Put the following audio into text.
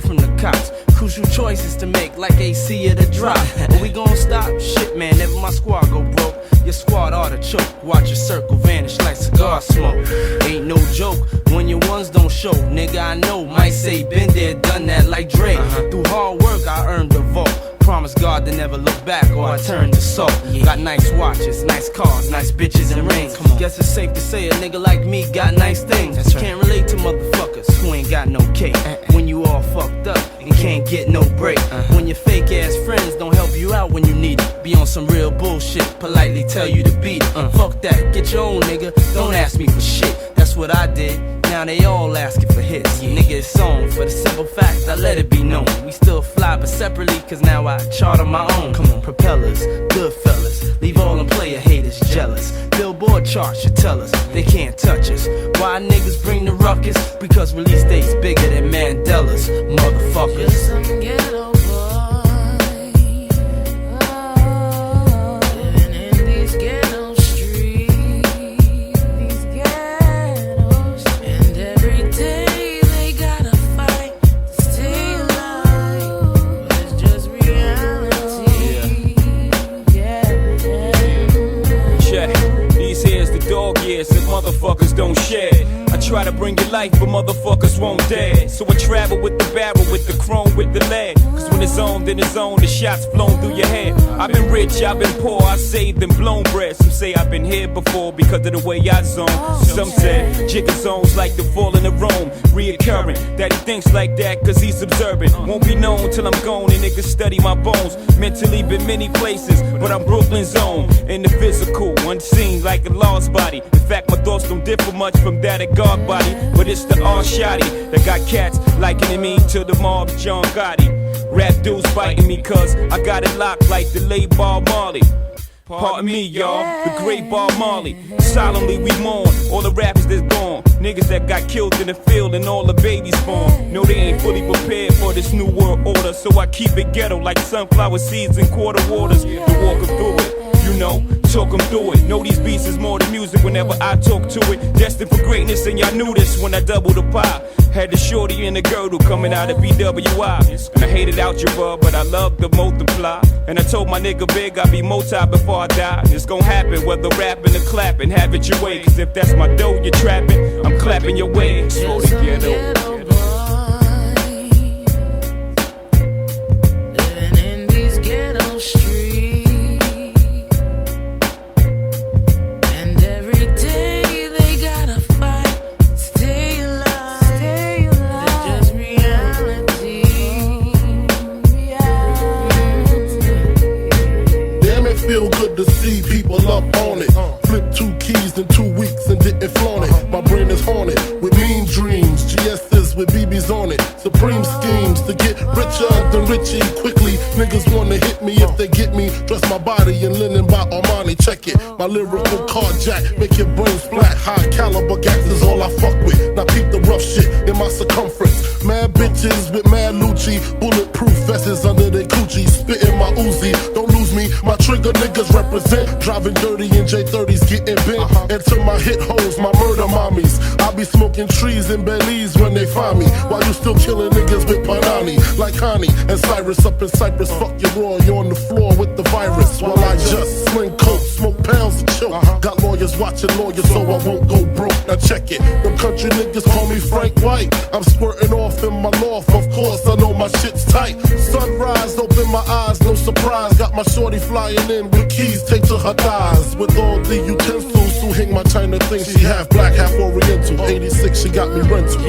from the cops. Crucial choices to make, like AC or the drop. But we gon' stop? Shit, man, never my squad go broke. Your squad ought to choke. Watch your circle vanish like cigar smoke. Ain't no joke when your ones don't show. Nigga, I know, might say been there, done that like Dre. Through hard work, I earned the vault. Promise God to never look back or I turn to salt. Got nice watches, nice cars, nice bitches and rings. Guess it's safe to say a nigga like me got nice things. Can't relate to motherfuckers who ain't got no cake. When you all fucked up and can't get no break. When your fake ass friends don't help you out when you need it. Be on some real bullshit, politely tell you to beat it. Fuck that, get your own nigga, don't ask me for shit. That's what I did. Now they all asking for hits. Nigga, it's on for the simple fact I let it be known. We still fly but separately, cause now I chart on my own. Come on, propellers, good fellas, leave all them player haters jealous. Billboard charts should tell us they can't touch us. Why niggas bring the ruckus? Because release dates bigger than Mandela's, motherfuckers. Some ghetto boy, living in these ghetto streets, and every day they gotta fight to stay alive. But it's just reality. Check. These here's the dog years that motherfuckers don't share. I try to bring you life, but motherfuckers won't dare. So I travel with the barrel, with the chrome, with the lead. Cause when it's on, then it's on, the shots flown through your head. I've been rich, I've been poor, I saved and blown bread. Some say I've been here before because of the way I zone. Some said jigger zones like the falling of Rome. Reoccurring, that he thinks like that cause he's observant. Won't be known till I'm gone and niggas study my bones. Mentally been many places, but I'm Brooklyn's own. In the physical, unseen like a lost body. In fact, my thoughts don't differ much from that of God body. But it's the all-shotty that got cats likening me to the mob's John Gotti. Rap dudes fighting me cause I got it locked like the late Bob Marley. Pardon me, y'all, the great Bob Marley. Solemnly we mourn all the rappers that's gone. Niggas that got killed in the field and all the babies born. No, they ain't fully prepared for this new world order. So I keep it ghetto like sunflower seeds and quarter waters. To walk them through it, you know, talk them through it. Know these beats is more than music whenever I talk to it. Destined for greatness and y'all knew this when I doubled the pie. Had the shorty and the girdle coming out of BWI. And I hated algebra, but I loved the multiply. And I told my nigga Big I'd be multi before I die. It's gon' happen whether rapping or clapping. Have it your way, cause if that's my dough you're trapping, I'm clapping your way. Slow to ghetto. Living in these ghetto streets, and every day they gotta fight, stay alive. It's just reality. Damn, it feel good to see people up on it. Flip 2 keys in 2 weeks and didn't flaunt it. My brain is haunted with mean dreams. GS's with BBs on it. Supreme schemes to get richer than Richie quickly. Niggas wanna hit me if they get me. Dress my body in linen by Armani. Check it. My lyrical carjack make your brains flat. High caliber gas is all I fuck with. Now peep the rough shit in my circumference. Mad bitches with mad Lucci. Bulletproof vests under their coochie. Spitting my Uzi. Don't lose me. My trigger niggas represent. Driving dirty in J30s, getting bent. And to my hit hoes, my murder mommies. I be smoking trees in Belize when they find me. While you still killing niggas with Panani. Like Connie and Cyrus up in Cyprus. Fuck your raw, you on the floor with the virus. While I just sling coke, smoke pounds and choke. Got lawyers watching lawyers so I won't go broke. Now check it. Them country niggas call me Frank White. I'm squirting off in my loft. Of course I know my shit's tight. Sunrise, open my eyes, no surprise. Got my shorty flying in with keys taped to her thighs. With all the utensils to hang my China thing. She half black, half oriental. 86, she got me rental.